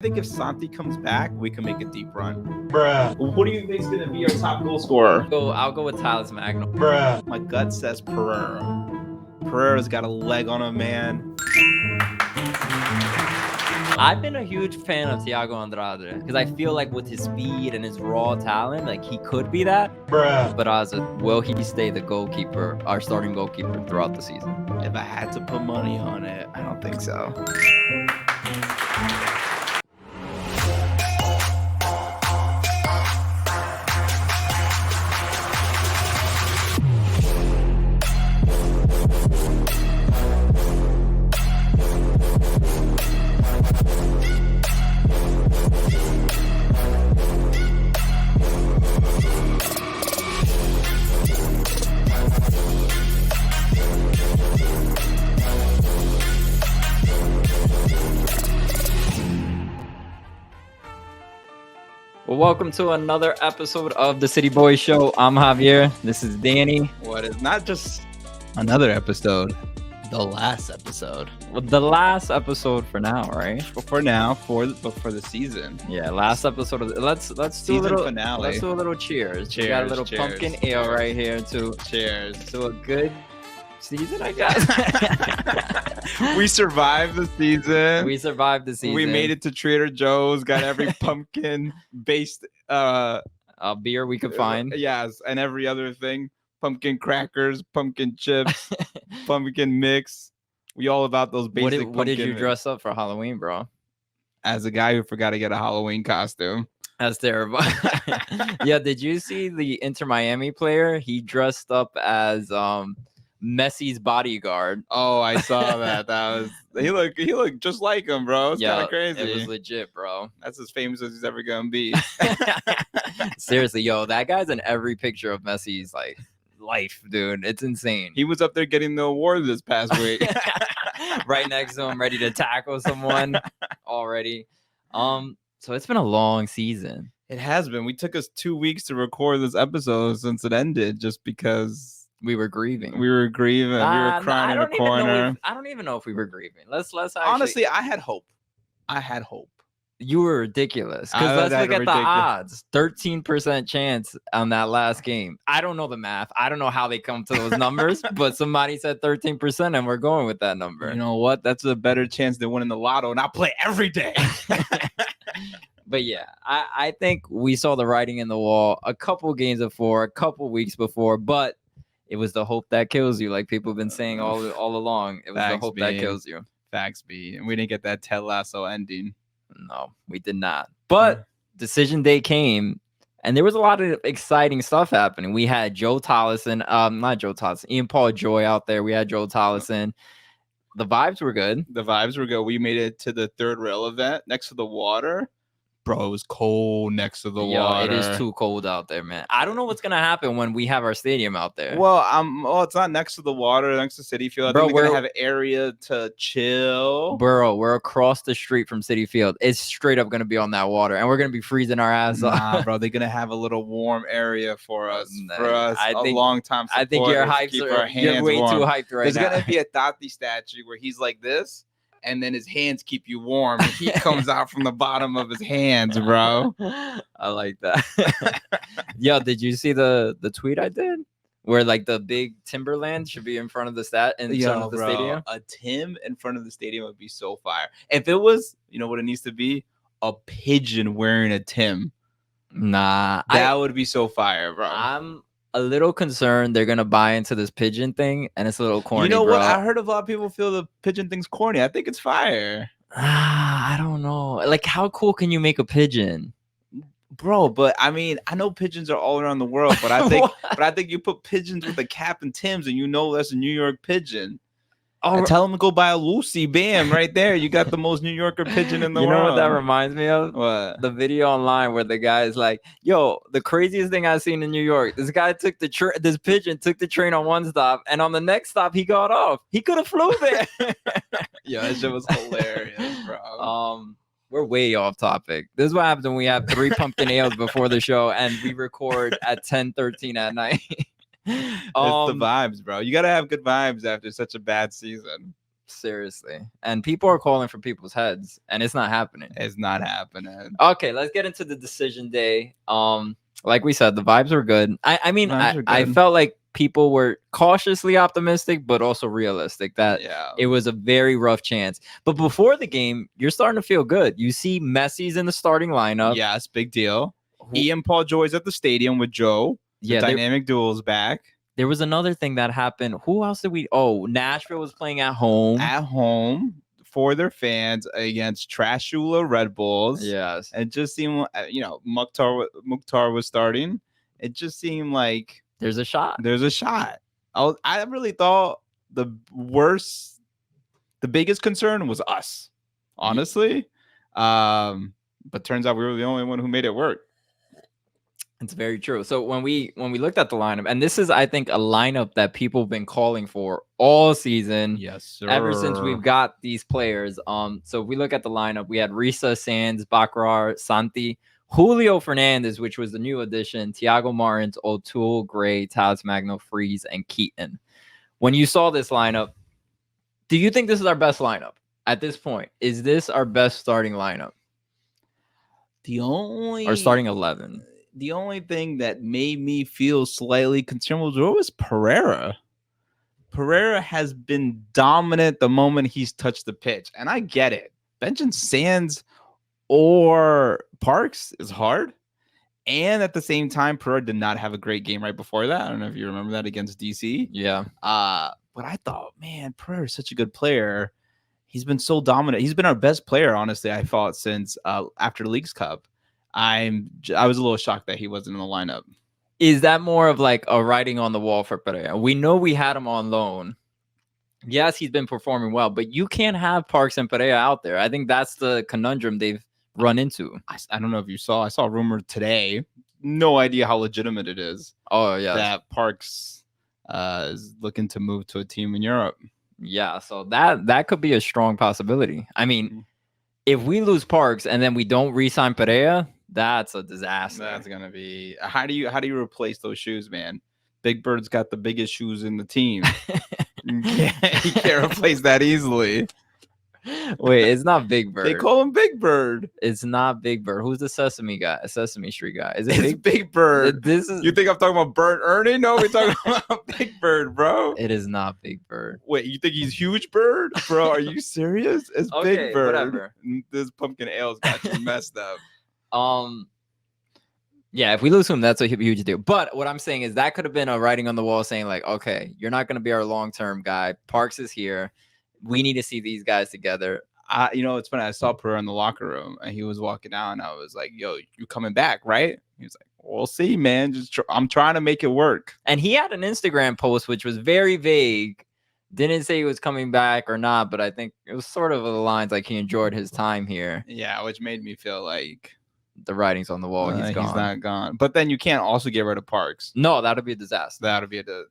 think if Santi comes back, we can make a deep run. Bruh. What do you think is going to be our top goal scorer? I'll go with Tallis Magno. Bruh. My gut says Pereira. Pereira's got a leg on him, man. I've been a huge fan of Thiago Andrade because I feel like with his speed and his raw talent, like he could be that. Bruh. But will he stay the goalkeeper, our starting goalkeeper throughout the season? If I had to put money on it, I don't think so. Well, welcome to another episode of the City Boys Show. I'm Javier. This is Danny. What is not just another episode, the last episode. Well, the last episode for now, right? For now, for the season. Yeah, last episode of let's do Season a little finale. Let's do a little cheers. We got a little Cheers. pumpkin ale right here to Cheers. a good season, I guess. We survived the season. We survived the season. We made it to Trader Joe's, got every pumpkin-based beer we could find. Yes, and every other thing. Pumpkin crackers, pumpkin chips, pumpkin mix. We all about those basic What did you pumpkin- dress up for Halloween, bro? As a guy who forgot to get a Halloween costume. That's terrible. Yeah, did you see the Inter Miami player? He dressed up as Messi's bodyguard. Oh, I saw that. He looked just like him, bro. It's kind of crazy. It was legit, bro. That's as famous as he's ever gonna be. Seriously, yo, that guy's in every picture of Messi's like life, dude. It's insane. He was up there getting the award this past week. Right next to him, ready to tackle someone already. So it's been a long season. It has been. We took us 2 weeks to record this episode since it ended, just because We were grieving. we were grieving. We were crying in the corner. I don't even know if we were grieving. Let's actually, Honestly, I had hope. you were ridiculous. I Because was let's look at the ridiculous. odds. 13% chance on that last game. I don't know the math. I don't know how they come to those numbers, but somebody said 13% and we're going with that number. You know what? That's a better chance than winning the lotto, and I play every day. But yeah, I think we saw the writing in the wall a couple games before, a couple weeks before, but it was the hope that kills you, like people have been saying all along. It was the Facts, hope that B. kills you. Facts be, and we didn't get that Ted Lasso ending. No, we did not. But decision day came, and there was a lot of exciting stuff happening. We had Ian Paul Joy out there. We had Joe Tollison. The vibes were good. The vibes were good. We made it to the third rail event next to the water. Bro, it was cold next to the water. It is too cold out there, man. I don't know what's gonna happen when we have our stadium out there. Well, it's not next to the water, next to City Field. I Bro, think we're gonna have an area to chill. Bro, we're across the street from City Field. It's straight up gonna be on that water, and we're gonna be freezing our ass off. Nah, bro, they're gonna have a little warm area for us. I think- long time. I think you're supporters to hyped. keep our You're hands way warm. too hyped right There's now. gonna be a Tati statue where he's like this, and then his hands keep you warm. And heat comes out from the bottom of his hands, bro. I like that. Yo, did you see the tweet I did? Where like the big Timberland should be in front of the front of the stadium? A Tim in front of the stadium would be so fire. If it was, you know what it needs to be? A pigeon wearing a Tim. Nah. That would be so fire, bro. I'm a little concerned they're gonna buy into this pigeon thing, and it's a little corny. You know what? bro. I heard a lot of people feel the pigeon thing's corny. I think it's fire. I don't know. Like, how cool can you make a pigeon? Bro, but I mean, I know pigeons are all around the world, but I think you put pigeons with a cap and Tim's, and you know that's a New York pigeon. Oh, Tell them to go buy a Lucy. Bam, right there. You got the most New Yorker pigeon in the you world. know what that reminds me of? What? The video online where the guy is like, "Yo, the craziest thing I've seen in New York. This guy took this pigeon took the train on one stop, and on the next stop he got off. He could have flew there." Yeah, that shit was hilarious, bro. We're way off topic. This is what happens when we have 3 pumpkin ales before the show and we record at 10:13 at night. It's the vibes, bro. You gotta have good vibes after such a bad season. Seriously. And people are calling for people's heads, and it's not happening. It's not happening. Okay, let's get into the decision day. Like we said, the vibes were good. I mean, I felt like people were cautiously optimistic, but also realistic that it was a very rough chance. But before the game, you're starting to feel good. You see Messi's in the starting lineup. Yes, big deal. Ian Paul Joy's at the stadium with Joe. The dynamic duel's back. There was another thing that happened. Who else did we? Oh, Nashville was playing at home. At home for their fans against Trashula Red Bulls. Yes. It just seemed, Mukhtar was starting. It just seemed like there's a shot. I really thought the biggest concern was us, honestly. But turns out we were the only one who made it work. It's very true. So when we looked at the lineup, and this is, I think, a lineup that people have been calling for all season. Yes, sir. Ever since we've got these players. So if we look at the lineup, we had Risa, Sands, Baccarar, Santi, Julio Fernandez, which was the new addition, Thiago Martins, O'Toole, Gray, Taz Magno, Freeze, and Keaton. When you saw this lineup, do you think this is our best lineup at this point? Is this our best starting lineup? Or starting 11? The only thing that made me feel slightly concerned was Pereira. Pereira has been dominant the moment he's touched the pitch. And I get it. Benching Sands or Parks is hard. And at the same time, Pereira did not have a great game right before that. I don't know if you remember that against DC. Yeah. But I thought, man, Pereira is such a good player. He's been so dominant. He's been our best player, honestly, I thought, since after the Leagues Cup. I was a little shocked that he wasn't in the lineup. Is that more of like a writing on the wall for Pereira? We know we had him on loan. Yes, he's been performing well, but you can't have Parks and Pereira out there. I think that's the conundrum they've run into. I don't know if you saw. I saw a rumor today. No idea how legitimate it is. Oh, yeah. That Parks is looking to move to a team in Europe. Yeah, so that could be a strong possibility. I mean, if we lose Parks and then we don't re-sign Pereira, that's a disaster. That's gonna be. How do you replace those shoes, man? Big Bird's got the biggest shoes in the team. You can't replace that easily. Wait, it's not Big Bird. They call him Big Bird. It's not Big Bird. Who's the Sesame Street guy? Is it Big Bird? This is. You think I'm talking about Bert Ernie? No, we're talking about Big Bird, bro. It is not Big Bird. Wait, you think he's Huge Bird, bro? Are you serious? It's okay, Big Bird. Whatever. This pumpkin ale's got you messed up. Yeah, if we lose him, that's a huge deal. But what I'm saying is that could have been a writing on the wall saying like, okay, you're not going to be our long-term guy. Parks is here. We need to see these guys together. It's funny. I saw Pereira in the locker room and he was walking out and I was like, yo, you coming back, right? He was like, we'll see, man. I'm trying to make it work. And he had an Instagram post, which was very vague. Didn't say he was coming back or not, but I think it was sort of the lines like he enjoyed his time here. Yeah, which made me feel like the writing's on the wall. He's gone. He's not gone. But then you can't also get rid of Parks. No, that would be a disaster.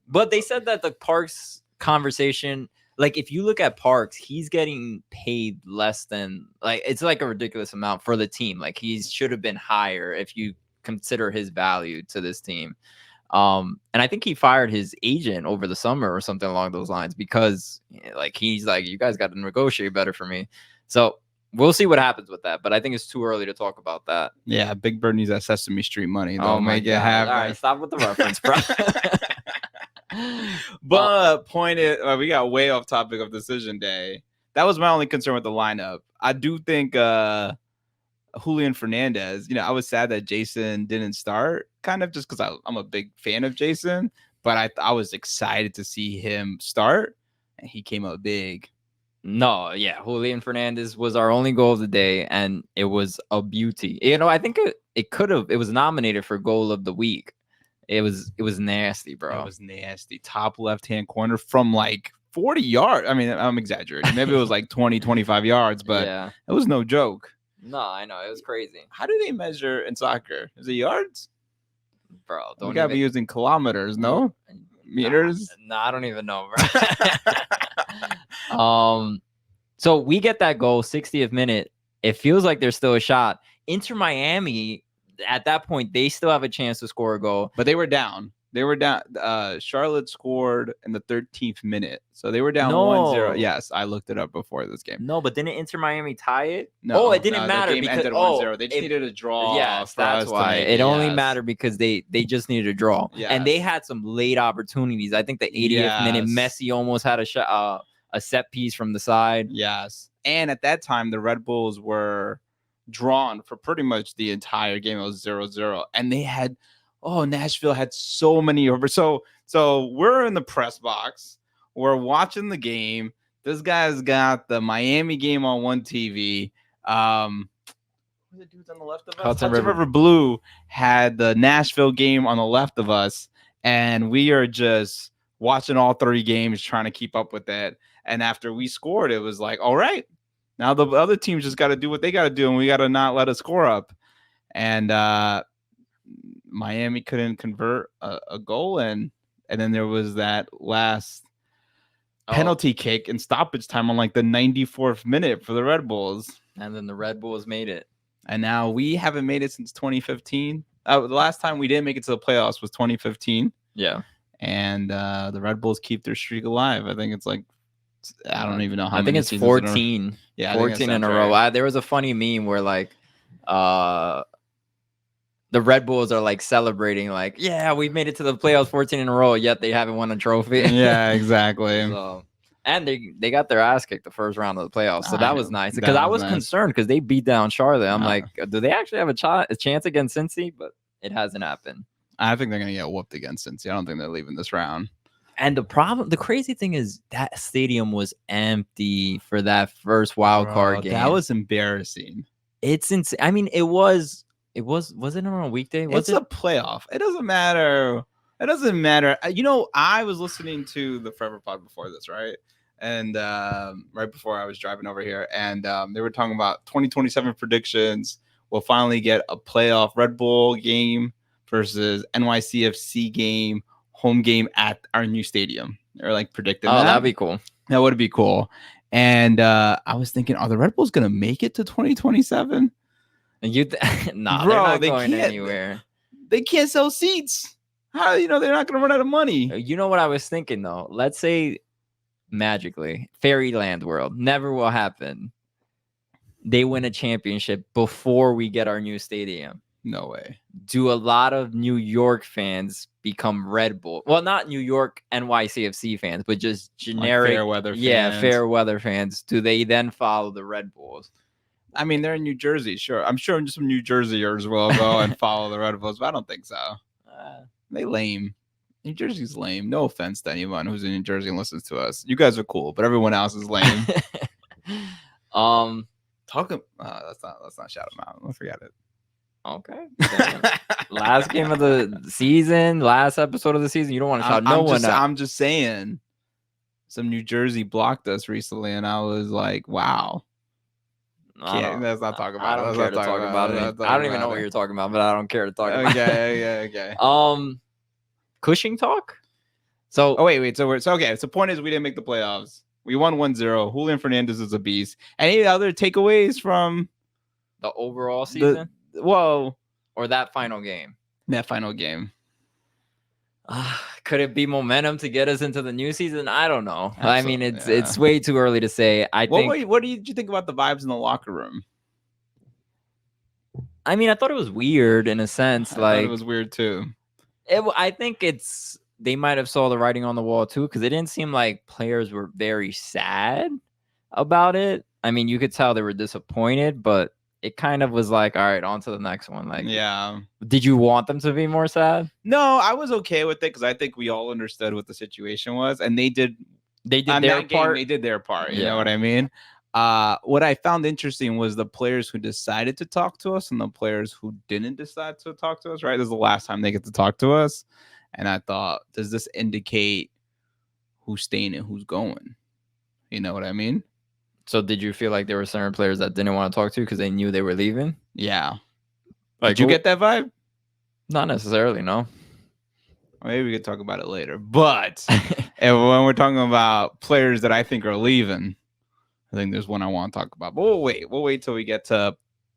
But they said that the Parks conversation, like if you look at Parks, he's getting paid less than it's like a ridiculous amount for the team. Like he should have been higher if you consider his value to this team. And I think he fired his agent over the summer or something along those lines because he's like, you guys got to negotiate better for me. So we'll see what happens with that, but I think it's too early to talk about that. Yeah, Big Bird needs that Sesame Street money. Oh my God! All right, stop with the reference, bro. But we got way off topic of decision day. That was my only concern with the lineup. I do think Julian Fernandez. I was sad that Jason didn't start, kind of just because I'm a big fan of Jason, but I was excited to see him start, and he came up big. No, yeah, Julian Fernandez was our only goal of the day, and it was a beauty. I think it was nominated for goal of the week. It was nasty, bro. It was nasty. Top left-hand corner from 40 yards. I mean, I'm exaggerating. Maybe it was 20, 25 yards, but yeah. It was no joke. No, I know. It was crazy. How do they measure in soccer? Is it yards? Bro, don't we gotta be using kilometers, no? Meters? No, I don't even know, bro. So we get that goal, 60th minute. It feels like there's still a shot. Inter Miami, at that point, they still have a chance to score a goal. But they were down. They were down. Charlotte scored in the 13th minute, so they were down No. 1-0. Yes, I looked it up before this game. No, but didn't Inter Miami tie it? No, it didn't matter the game because ended 1-0. They just needed a draw. Yes, for that's us why. to make It only yes. mattered because they just needed a draw. And they Yes. had some late opportunities. I think the 80th minute, Yes. Messi almost had a set piece from the side. Yes, and at that time the Red Bulls were drawn for pretty much the entire game. It was 0-0, and they had Nashville had so many over. So we're in the press box. We're watching the game. This guy's got the Miami game on one TV. Who's the dudes on the left of us? Hudson River Blue had the Nashville game on the left of us, and we are just watching all three games, trying to keep up with that. And after we scored, it was like, all right, now the other teams just got to do what they got to do, and we got to not let it score up. And Miami couldn't convert a goal, and then there was that last penalty kick in stoppage time on like the 94th minute for the Red Bulls. And then the Red Bulls made it. And now we haven't made it since 2015. The last time we didn't make it to the playoffs was 2015. Yeah. And the Red Bulls keep their streak alive. I think it's like, I don't even know how many. I think it's 14. Yeah, 14 in a row. There was a funny meme where like the Red Bulls are like celebrating, like, yeah, we've made it to the playoffs 14 in a row, yet they haven't won a trophy. Yeah, exactly. And they got their ass kicked the first round of the playoffs, so that was nice. Because I was concerned because they beat down Charlotte. I'm like, do they actually have a chance against Cincy? But it hasn't happened. I think they're gonna get whooped against Cincy. I don't think they're leaving this round. And the crazy thing is that stadium was empty for that first wild card game. That was embarrassing. It's insane. I mean, was it on a weekday? It's a playoff. It doesn't matter. It doesn't matter. You know, I was listening to the Forever Pod before this, right? And right before I was driving over here, and they were talking about 2027 predictions. We'll finally get a playoff Red Bull game versus NYCFC game, home game at our new stadium. They're like predicting that. That'd be cool. That would be cool. And I was thinking, are the Red Bulls gonna make it to 2027? Nah, bro, they're not they going can't, anywhere. They can't sell seats. How they're not gonna run out of money? You know what I was thinking though? Let's say magically, Fairyland World never will happen. They win a championship before we get our new stadium. No way. Do a lot of New York fans become Red Bull? Well, not New York NYCFC fans, but just generic fair weather fans. Yeah, fair weather fans. Do they then follow the Red Bulls? I mean, they're in New Jersey, sure. I'm sure just some New Jerseyers will go and follow the Red Bulls, but I don't think so. They lame. New Jersey's lame. No offense to anyone who's in New Jersey and listens to us. You guys are cool, but everyone else is lame. Let's not shout them out. Let's forget it. Okay. Last game of the season, last episode of the season. You don't want to shout no one out. I'm just saying. Some New Jersey blocked us recently, and I was like, "Wow." Let's not talk about it. I don't care to talk about it. I don't even know what you're talking about, but I don't care to talk about it. Okay. Cushing talk. So, wait. So okay. So, point is, we didn't make the playoffs. We won 1-0. Julian Fernandez is a beast. Any other takeaways from the overall season? Or that final game? That final game. Could it be momentum to get us into the new season? I don't know. Absolutely, I mean, it's way too early to say. What did you think about the vibes in the locker room? I mean, I thought it was weird in a sense. I thought it was weird too. I think they might have saw the writing on the wall too, because it didn't seem like players were very sad about it. I mean, you could tell they were disappointed, but it kind of was like, all right, on to the next one. Like, yeah. Did you want them to be more sad? No, I was okay with it because I think we all understood what the situation was, and they did their part. They did their part. You know what I mean? What I found interesting was the players who decided to talk to us and the players who didn't decide to talk to us. Right, this is the last time they get to talk to us, and I thought, does this indicate who's staying and who's going? You know what I mean? So did you feel like there were certain players that didn't want to talk to you because they knew they were leaving? Yeah. Did you get that vibe? Not necessarily, no. Maybe we could talk about it later. But when we're talking about players that I think are leaving, I think there's one I want to talk about. But we'll wait till we get to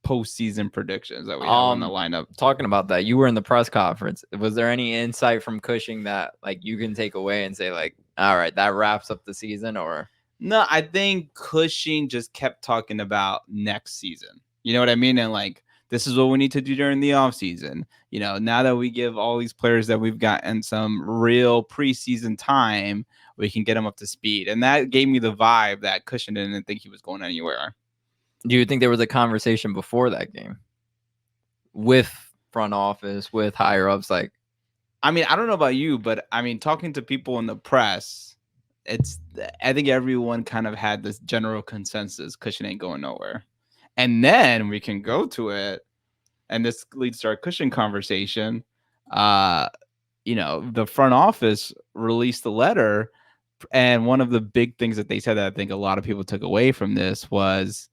postseason predictions that we have on the lineup. Talking about that, you were in the press conference. Was there any insight from Cushing that like you can take away and say like, all right, that wraps up the season? Or no, I think Cushing just kept talking about next season. You know what I mean? And like, this is what we need to do during the offseason. You know, now that we give all these players that we've gotten some real preseason time, we can get them up to speed. And that gave me the vibe that Cushing didn't think he was going anywhere. do you think there was a conversation before that game with front office, with higher ups? Like, I mean, I don't know about you, but I mean, talking to people in the press, I think everyone kind of had this general consensus Cushing ain't going nowhere. And then we can go to it, and this leads to our Cushing conversation. You know, the front office released a letter, and one of the big things that they said that I think a lot of people took away from this was,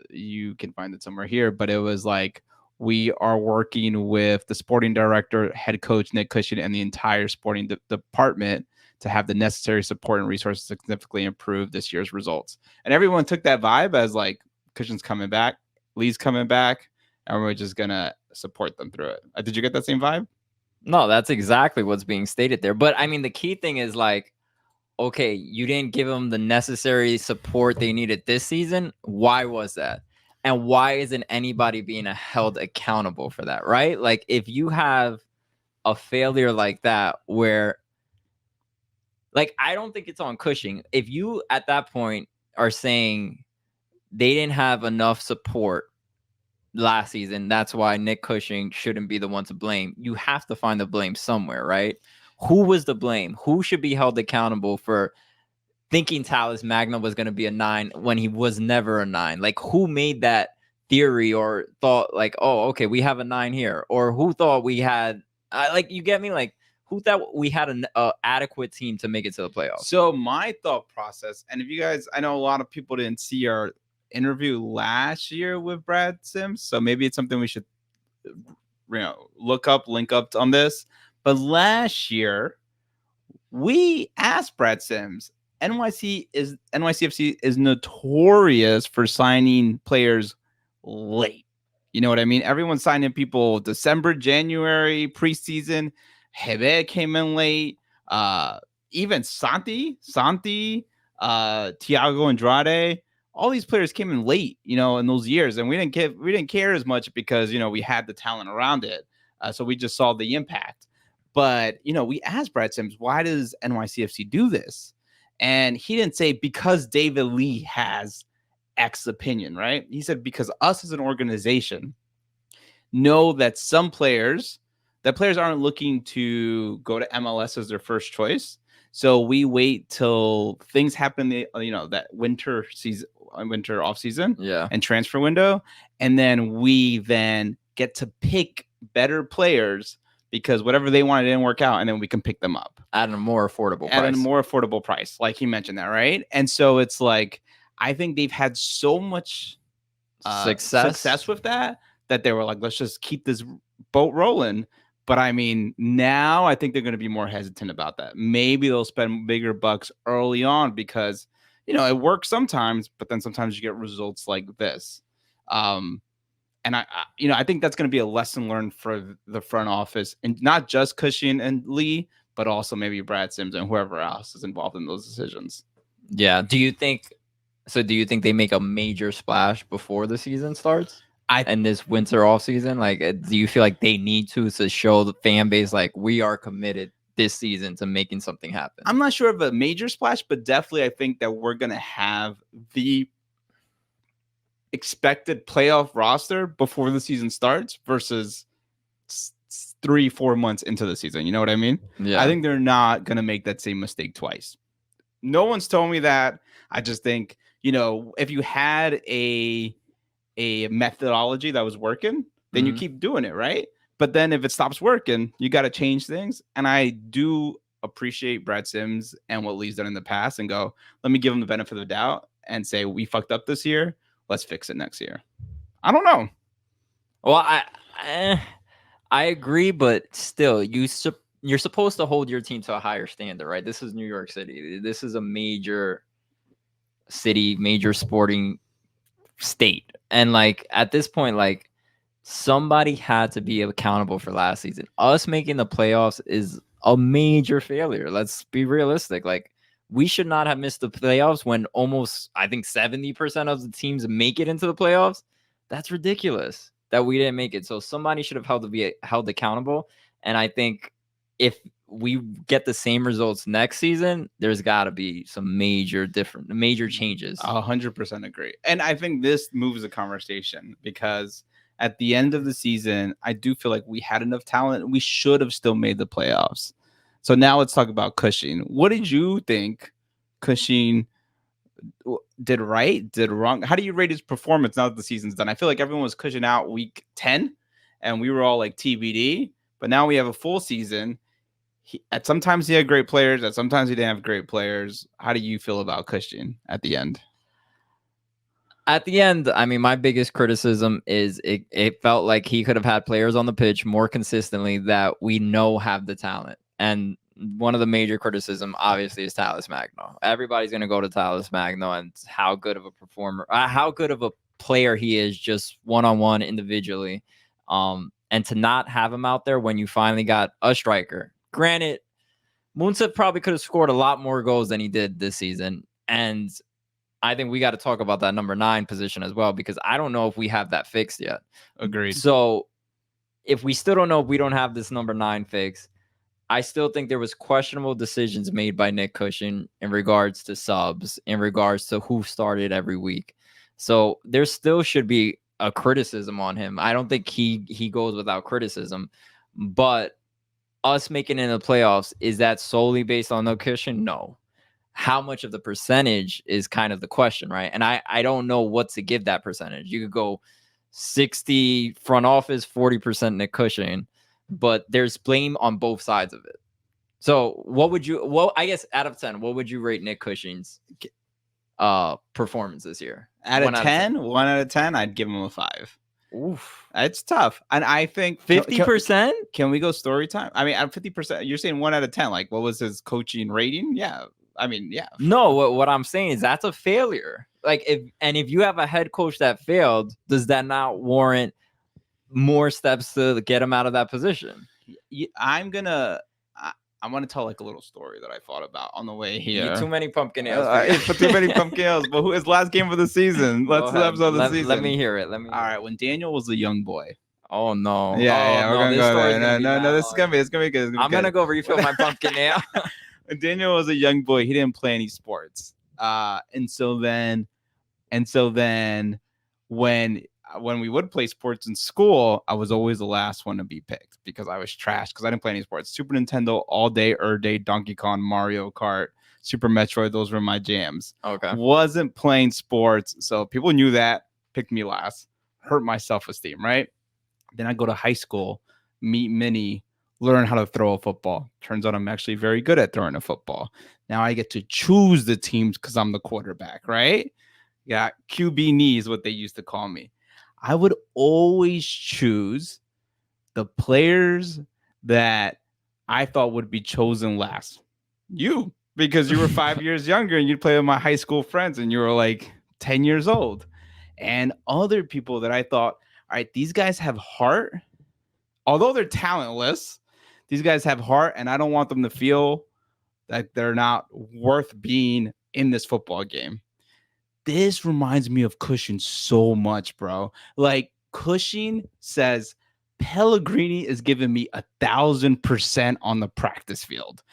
you can find it somewhere here, but it was like, we are working with the sporting director, head coach Nick Cushing, and the entire sporting department to have the necessary support and resources to significantly improve this year's results. And everyone took that vibe as like, Cushing's coming back, Lee's coming back, and we're just gonna support them through it. Did you get that same vibe? no, that's exactly what's being stated there. But I mean, the key thing is like, okay, you didn't give them the necessary support they needed this season. Why was that? And why isn't anybody being held accountable for that, right? Like, if you have a failure like that, where, like, I don't think it's on Cushing. If you at that point are saying they didn't have enough support last season, that's why Nick Cushing shouldn't be the one to blame. You have to find the blame somewhere, right? Who was the blame? Who should be held accountable for thinking Tallis Magna was going to be a 9 when he was never a 9? Like, who made that theory or thought like, oh, okay, we have a 9 here? Or who thought we had, like, you get me? Like, who thought we had an adequate team to make it to the playoffs? So my thought process, and if you guys, I know a lot of people didn't see our interview last year with Brad Sims, so maybe it's something we should, you know, link up on this. But last year, we asked Brad Sims, NYCFC is notorious for signing players late. You know what I mean? Everyone's signing people December, January, preseason. Hebe came in late. Even Santi, Thiago Andrade, all these players came in late, you know, in those years, and we didn't care as much because, you know, we had the talent around it, so we just saw the impact. But, you know, we asked Brad Sims, why does NYCFC do this? And he didn't say because David Lee has X opinion, right? He said because us as an organization know that players aren't looking to go to MLS as their first choice. So we wait till things happen, you know, that winter off season, and transfer window, and then we get to pick better players because whatever they wanted didn't work out, and then we can pick them up at a more affordable price. Like he mentioned that, right? And so it's like, I think they've had so much success with that they were like, let's just keep this boat rolling. But I mean, now I think they're going to be more hesitant about that. Maybe they'll spend bigger bucks early on because, you know, it works sometimes, but then sometimes you get results like this. And I think that's going to be a lesson learned for the front office, and not just Cushing and Lee, but also maybe Brad Sims and whoever else is involved in those decisions. Yeah. Do you think they make a major splash before the season starts? And this winter off season, like, do you feel like they need to show the fan base like we are committed this season to making something happen? I'm not sure of a major splash, but definitely I think that we're gonna have the expected playoff roster before the season starts versus 3-4 months into the season. You know what I mean? Yeah. I think they're not gonna make that same mistake twice. No one's told me that. I just think, you know, if you had a methodology that was working, then you keep doing it, right? But then if it stops working, you got to change things. And I do appreciate Brad Sims and what Lee's done in the past, and go, let me give him the benefit of the doubt and say, we fucked up this year, let's fix it next year. I don't know. Well, I agree, but still, you're supposed to hold your team to a higher standard, right? This is New York City. This is a major city, major sporting state. And like at this point, like somebody had to be accountable for last season. Us making the playoffs is a major failure. Let's be realistic. Like we should not have missed the playoffs when almost I think 70% of the teams make it into the playoffs. That's ridiculous that we didn't make it. So somebody should have held accountable. And I think if we get the same results next season, there's got to be some major changes. 100% agree. And I think this moves the conversation because at the end of the season, I do feel like we had enough talent. We should have still made the playoffs. So now let's talk about Cushing. What did you think Cushing did right, did wrong? How do you rate his performance now that the season's done? I feel like everyone was Cushing out week 10 and we were all like TBD, but now we have a full season. Sometimes he had great players, and sometimes he didn't have great players. How do you feel about Cushing at the end? At the end, I mean, my biggest criticism is it felt like he could have had players on the pitch more consistently that we know have the talent. And one of the major criticism, obviously, is Talles Magno. Everybody's going to go to Talles Magno and how good of a performer, how good of a player he is just one-on-one individually. And to not have him out there when you finally got a striker. Granted, Munsa probably could have scored a lot more goals than he did this season. And I think we got to talk about that number 9 position as well, because I don't know if we have that fixed yet. Agreed. So if we still don't know if we don't have this number 9 fixed, I still think there was questionable decisions made by Nick Cushing in regards to subs, in regards to who started every week. So there still should be a criticism on him. I don't think he goes without criticism, but us making it in the playoffs, is that solely based on no Cushing? No. How much of the percentage is kind of the question, right? And I don't know what to give that percentage. You could go 60 front office, 40% Nick Cushing, but there's blame on both sides of it. So I guess out of 10, what would you rate Nick Cushing's performance this year? Out of 10? 1 out of 10, I'd give him a 5. Oof. It's tough. And I think 50%? Can we go story time? I mean, at 50%, you're saying 1 out of 10. Like, what was his coaching rating? Yeah. I mean, yeah. No, what I'm saying is that's a failure. Like, if you have a head coach that failed, does that not warrant more steps to get him out of that position? I want to tell like a little story that I thought about on the way here. Too many pumpkin ales. Too many pumpkin ales. But his last game of the season? Season. Let me hear it. All right. When Daniel was a young boy. Oh no. Yeah. We're gonna go there. No. This is gonna be good. I'm gonna go refill my pumpkin ale. When Daniel was a young boy, he didn't play any sports. And so then when we would play sports in school, I was always the last one to be picked because I was trash because I didn't play any sports. Super Nintendo all day, Donkey Kong, Mario Kart, Super Metroid, those were my jams. Okay. Wasn't playing sports, so people knew that, picked me last, hurt my self-esteem, right? Then I go to high school, meet Minnie, learn how to throw a football. Turns out I'm actually very good at throwing a football. Now I get to choose the teams because I'm the quarterback, right? Yeah, QB knee is what they used to call me. I would always choose the players that I thought would be chosen last. You, because you were 5 years younger and you'd play with my high school friends and you were like 10 years old. And other people that I thought, all right, these guys have heart. Although they're talentless, these guys have heart, and I don't want them to feel that they're not worth being in this football game. This reminds me of Cushing so much, bro. Like, Cushing says, Pellegrini is giving me 1,000% on the practice field.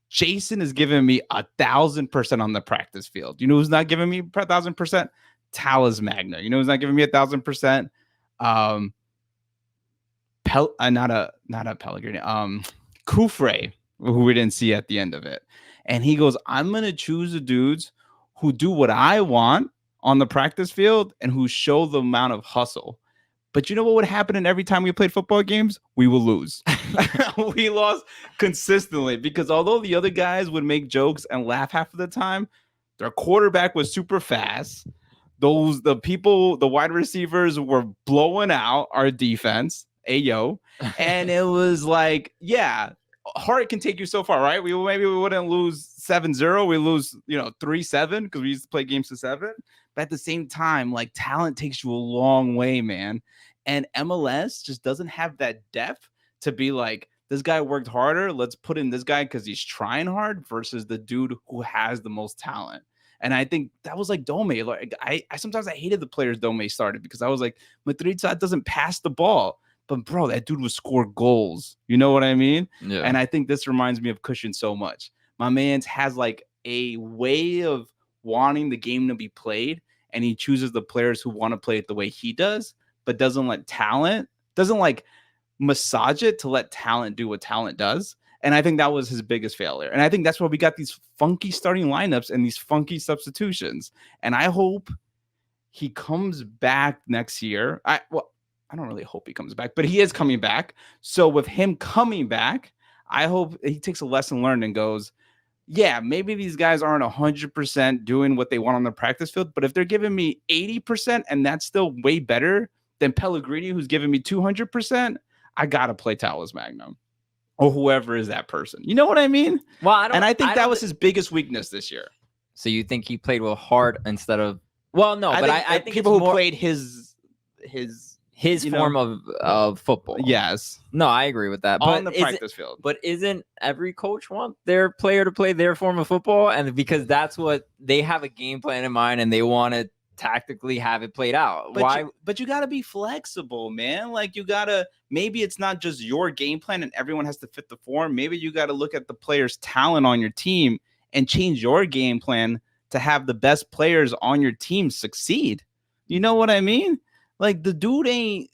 Jason is giving me 1,000% on the practice field. You know who's not giving me 1,000%? Talles Magno. You know who's not giving me 1,000%? Not a Pellegrini. Kufre, who we didn't see at the end of it. And he goes, I'm gonna choose the dudes who do what I want on the practice field and who show the amount of hustle. But you know what would happen in every time we played football games? We will lose. We lost consistently because although the other guys would make jokes and laugh half of the time, their quarterback was super fast. The wide receivers were blowing out our defense. Ayo. And it was like, yeah, heart can take you so far, right? Maybe we wouldn't lose 7-0. We lose, 3-7 because we used to play games to 7. But at the same time, like talent takes you a long way, man. And MLS just doesn't have that depth to be like, this guy worked harder. Let's put in this guy because he's trying hard versus the dude who has the most talent. And I think that was like Dome. Like I sometimes I hated the players Dome started because I was like, Madrid doesn't pass the ball. But bro, that dude would score goals. You know what I mean? Yeah. And I think this reminds me of Cushing so much. My man's has like a way of wanting the game to be played, and he chooses the players who want to play it the way he does, but doesn't like massage it to let talent do what talent does. And I think that was his biggest failure. And I think that's why we got these funky starting lineups and these funky substitutions. And I hope he comes back next year. I don't really hope he comes back, but he is coming back. So with him coming back, I hope he takes a lesson learned and goes, yeah, maybe these guys aren't 100% doing what they want on the practice field, but if they're giving me 80% and that's still way better than Pellegrini, who's giving me 200%, I got to play Talis Magnum or whoever is that person. You know what I mean? Well, I think that was his biggest weakness this year. So you think he played with heart instead of, well, no, but I think people who played his form of football. Yes. No, I agree with that. On the practice field. But isn't every coach want their player to play their form of football? And because that's what they have a game plan in mind and they want to tactically have it played out. But you got to be flexible, man. Like maybe it's not just your game plan and everyone has to fit the form. Maybe you got to look at the players' talent on your team and change your game plan to have the best players on your team succeed. You know what I mean? Like the dude ain't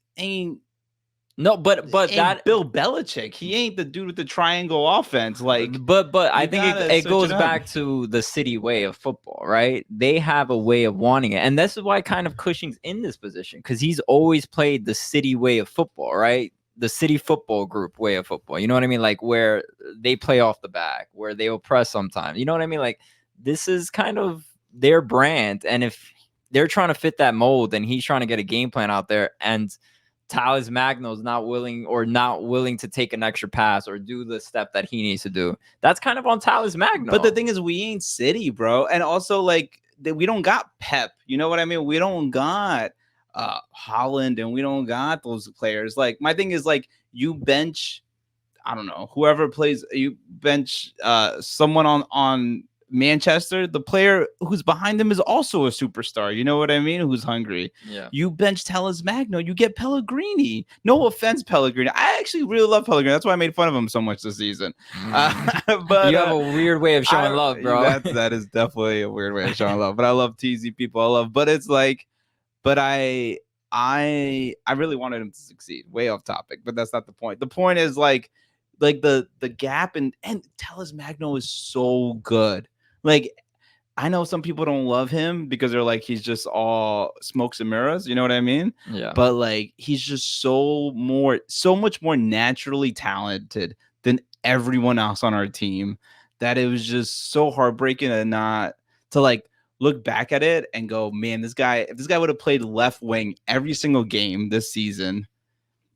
no, but that Bill Belichick. He ain't the dude with the triangle offense. Like, but I think it goes back to the city way of football, right? They have a way of wanting it, and this is why kind of Cushing's in this position because he's always played the city way of football, right? The city football group way of football. You know what I mean? Like where they play off the back, where they will press sometimes. You know what I mean? Like this is kind of their brand, and if they're trying to fit that mold and he's trying to get a game plan out there and Talis Magno's not willing to take an extra pass or do the step that he needs to do. That's kind of on Talis Magno. But the thing is, we ain't City, bro. And also, like, we don't got Pep. You know what I mean? We don't got Holland and we don't got those players. Like, my thing is, like, you bench, I don't know, whoever plays, you bench someone on Manchester, the player who's behind them is also a superstar. You know what I mean? Who's hungry. Yeah. You bench Talis Magno, you get Pellegrini. No offense, Pellegrini. I actually really love Pellegrini. That's why I made fun of him so much this season. But you have a weird way of showing love, bro. That is definitely a weird way of showing love. But I love teasing people. But it's like, but I really wanted him to succeed. Way off topic, but that's not the point. The point is like the gap and Talis Magno is so good. Like, I know some people don't love him because they're like, he's just all smokes and mirrors. You know what I mean? Yeah. But like, he's just so much more naturally talented than everyone else on our team that it was just so heartbreaking to like look back at it and go, man, if this guy would have played left wing every single game this season,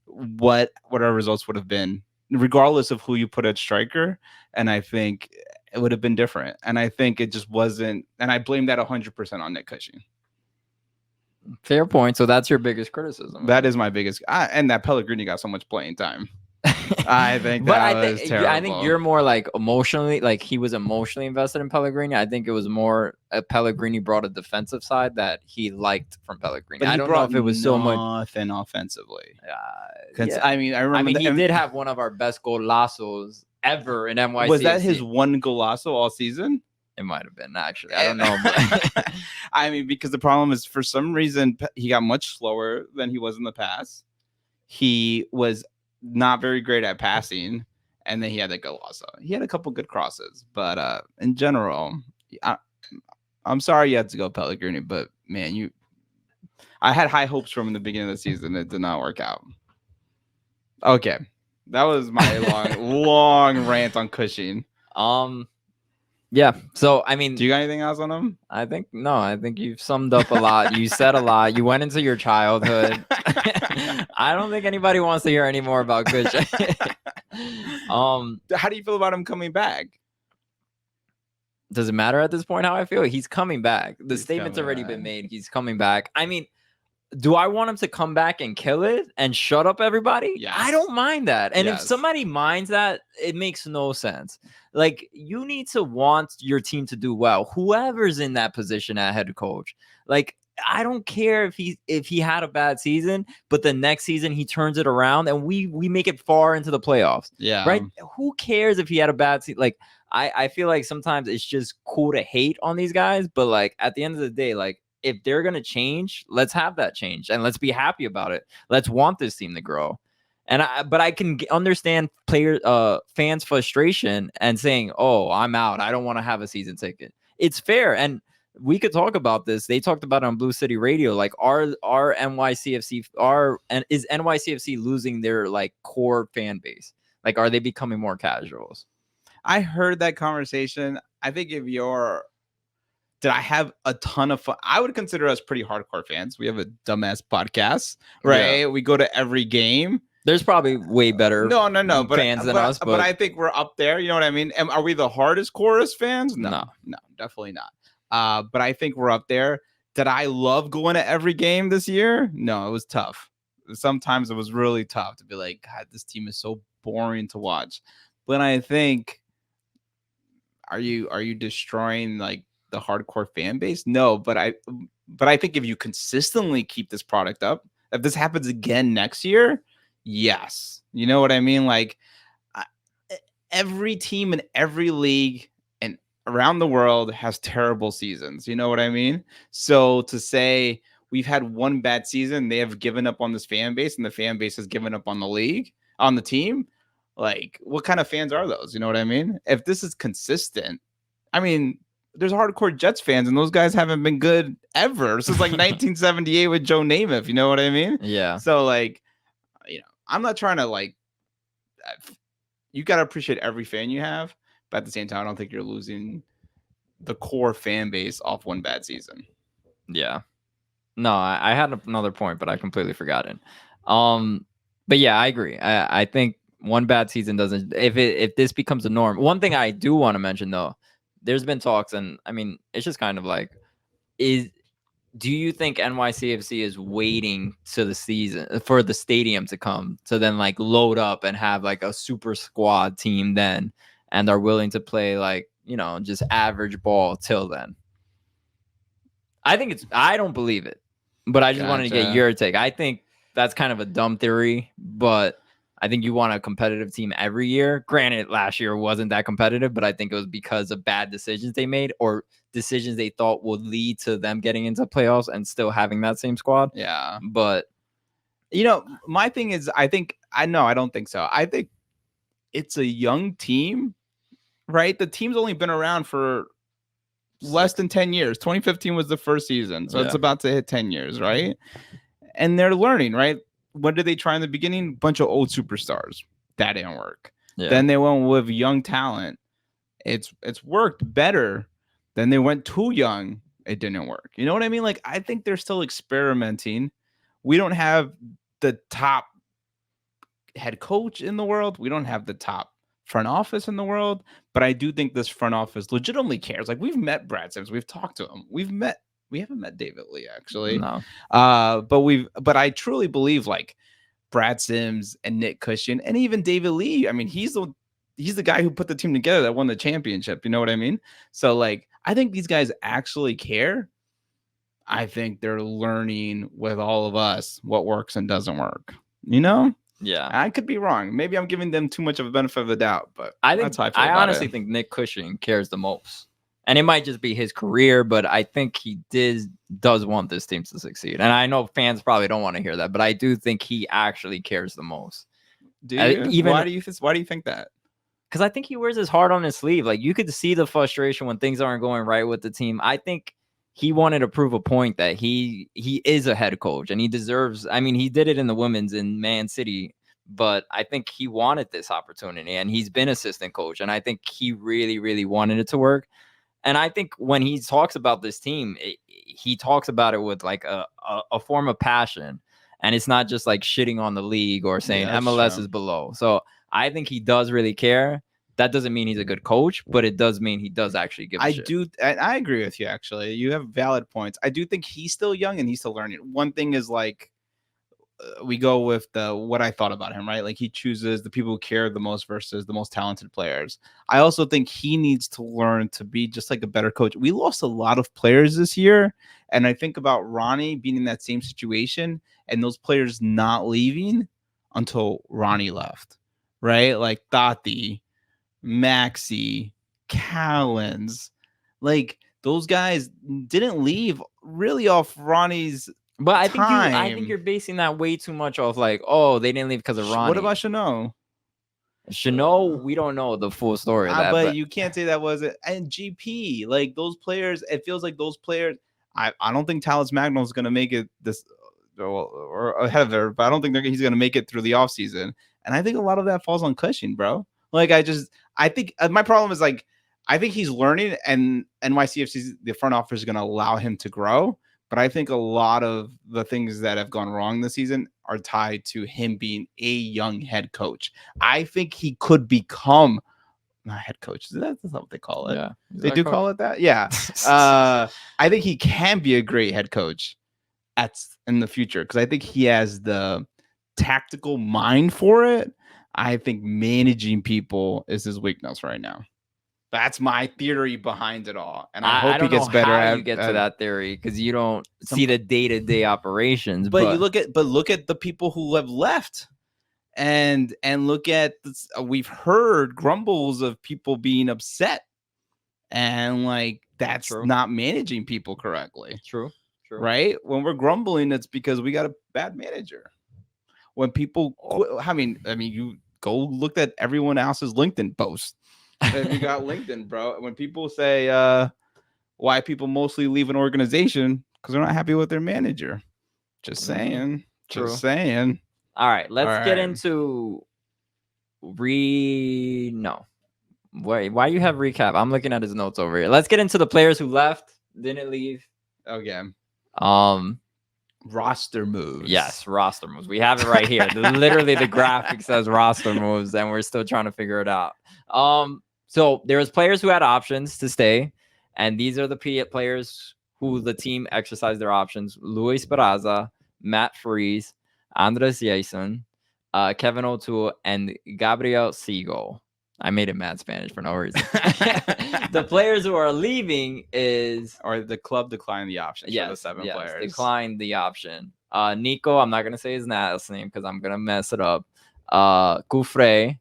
what our results would have been, regardless of who you put at striker. And I think it would have been different. And I think it just wasn't. And I blame that 100% on Nick Cushing. Fair point. So that's your biggest criticism. That is my biggest. And that Pellegrini got so much playing time. I think that was terrible. I think you're more like emotionally, like he was emotionally invested in Pellegrini. I think it was more Pellegrini brought a defensive side that he liked from Pellegrini. But I don't know if it was so much nothing offensively. Yeah. I mean, he did have one of our best golazos ever in NYCFC. Was that his one golazo all season? It might have been, actually. I don't know. But I mean, because the problem is, for some reason, he got much slower than he was in the past. He was not very great at passing, and then he had the golazo. He had a couple good crosses, but in general, I'm sorry you had to go Pellegrini, but man, I had high hopes from him in the beginning of the season. It did not work out. Okay. That was my long rant on Cushing. Yeah. So, I mean, do you got anything else on him? I think you've summed up a lot. You said a lot. You went into your childhood. I don't think anybody wants to hear any more about Cushing. How do you feel about him coming back? Does it matter at this point how I feel? He's coming back. The He's statement's coming already back. been made. He's coming back. I mean, do I want him to come back and kill it and shut up everybody? Yes. I don't mind that. And if Yes. somebody minds that, it makes no sense. Like, you need to want your team to do well. Whoever's in that position at head coach. Like, I don't care if he had a bad season, but the next season he turns it around and we make it far into the playoffs. Yeah. Right? Who cares if he had a bad season? Like, I feel like sometimes it's just cool to hate on these guys, but like at the end of the day, like, if they're going to change, let's have that change and let's be happy about it. Let's want this team to grow. But I can understand fans' frustration and saying, "Oh, I'm out. I don't want to have a season ticket." It's fair, and we could talk about this. They talked about it on Blue City Radio. Like, is NYCFC losing their like core fan base? Like, are they becoming more casuals? I heard that conversation. I think did I have a ton of fun? I would consider us pretty hardcore fans. We have a dumbass podcast, right? Yeah. We go to every game. There's probably way better No, but fans than us, but I think we're up there. You know what I mean? Are we the hardest chorus fans? No, definitely not. But I think we're up there. Did I love going to every game this year? No, it was tough. Sometimes it was really tough to be like, God, this team is so boring to watch. But I think, are you destroying like the hardcore fan base? No, but I think if you consistently keep this product up, if this happens again next year, yes. You know what I mean? Like, every team in every league and around the world has terrible seasons. You know what I mean? So to say we've had one bad season, they have given up on this fan base, and the fan base has given up on the league, on the team. Like, what kind of fans are those? You know what I mean? If this is consistent, I mean, there's hardcore Jets fans, and those guys haven't been good ever since like 1978 with Joe Namath. You know what I mean? Yeah. So like, I'm not trying to like. You got to appreciate every fan you have, but at the same time, I don't think you're losing the core fan base off one bad season. Yeah. No, I had another point, but I completely forgot it. But yeah, I agree. I think one bad season doesn't. If this becomes a norm, one thing I do want to mention though, there's been talks, and I mean, it's just kind of like, do you think NYCFC is waiting to the season for the stadium to come to then like load up and have like a super squad team then, and are willing to play like, just average ball till then? I don't believe it, but I just wanted to get your take. I think that's kind of a dumb theory, but I think you want a competitive team every year. Granted, last year wasn't that competitive, but I think it was because of bad decisions they made or decisions they thought would lead to them getting into playoffs and still having that same squad. Yeah. But, my thing is, I don't think so. I think it's a young team, right? The team's only been around for less than 10 years. 2015 was the first season. So it's about to hit 10 years, right? And they're learning, right? What did they try in the beginning? Bunch of old superstars. That didn't work. Yeah. Then they went with young talent. It's worked better. Then they went too young. It didn't work. You know what I mean? Like, I think they're still experimenting. We don't have the top head coach in the world. We don't have the top front office in the world. But I do think this front office legitimately cares. Like, we've met Brad Sims. We've talked to him. We haven't met David Lee, actually. No. But I truly believe like Brad Sims and Nick Cushing and even David Lee. I mean, he's the guy who put the team together that won the championship. You know what I mean? So like, I think these guys actually care. I think they're learning with all of us what works and doesn't work. Yeah. I could be wrong. Maybe I'm giving them too much of a benefit of the doubt, but I honestly think Nick Cushing cares the most. And it might just be his career, but I think he does want this team to succeed. And I know fans probably don't want to hear that, but I do think he actually cares the most. Do you? Why do you think that? Because I think he wears his heart on his sleeve. Like, you could see the frustration when things aren't going right with the team. I think he wanted to prove a point that he is a head coach and he deserves. I mean, he did it in the women's in Man City, but I think he wanted this opportunity, and he's been assistant coach, and I think he really, really wanted it to work. And I think when he talks about this team, he talks about it with like a form of passion. And it's not just like shitting on the league or saying MLS is below. So I think he does really care. That doesn't mean he's a good coach, but it does mean he does actually give a shit. I agree with you. Actually, you have valid points. I do think he's still young and he's still learning. One thing is like we go with the what I thought about him, right? Like he chooses the people who care the most versus the most talented players. I also think he needs to learn to be just like a better coach. We lost a lot of players this year, and I think about Ronnie being in that same situation and those players not leaving until Ronnie left, right? Like Tati, Maxi, Callens, like those guys didn't leave really off Ronnie's But I think time. you're basing that way too much off like, oh, they didn't leave because of Ronnie. What about Chanel? Chanel, we don't know the full story of that. But you can't say that was it. And GP, like those players, it feels like those players. I don't think Tallis Magno is going to make it this or ahead of her, but I don't think he's going to make it through the offseason. And I think a lot of that falls on Cushing, bro. Like I think my problem is like I think he's learning, and NYCFC, the front office is going to allow him to grow. But I think a lot of the things that have gone wrong this season are tied to him being a young head coach. I think he could become not head coach. That's what they call it. Yeah, they do call it that. Yeah. I think he can be a great head coach in the future because I think he has the tactical mind for it. I think managing people is his weakness right now. That's my theory behind it all, and I hope he gets better. How you get to that theory because you don't see the day-to-day operations. But you look at the people who have left, and look at this, we've heard grumbles of people being upset, and like that's not managing people correctly. True. Right? When we're grumbling, it's because we got a bad manager. When people, I mean, you go look at everyone else's LinkedIn post. And you got LinkedIn, bro. When people say why people mostly leave an organization because they're not happy with their manager. Just saying. True. Just saying. All right, let's get into why you have recap? I'm looking at his notes over here. Let's get into the players who left, didn't leave. Okay. Roster moves. Yes, roster moves. We have it right here. Literally, the graphic says roster moves, and we're still trying to figure it out. So there was players who had options to stay, and these are the players who the team exercised their options: Luis Peraza, Matt Freese, Andres Jason, Kevin O'Toole, and Gabriel Segal. I made it mad Spanish for no reason. The players who are leaving or the club declined the option. Yes, for the 7 players. Declined the option. Nico, I'm not gonna say his last name because I'm gonna mess it up. Cufre,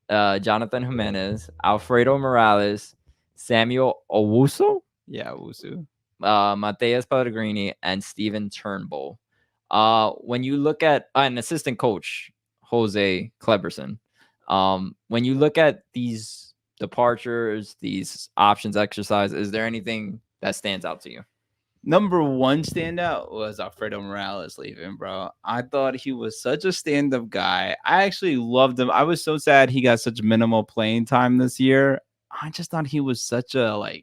Jonathan Jimenez, Alfredo Morales, Samuel Owusu. Yeah, Owusu. Mateus Pellegrini, and Steven Turnbull. When you look at an assistant coach, Jose Kleberson, when you look at these departures, these options exercise, is there anything that stands out to you? Number one standout was Alfredo Morales leaving, bro. I thought he was such a stand-up guy. I actually loved him. I was so sad he got such minimal playing time this year. I just thought he was such a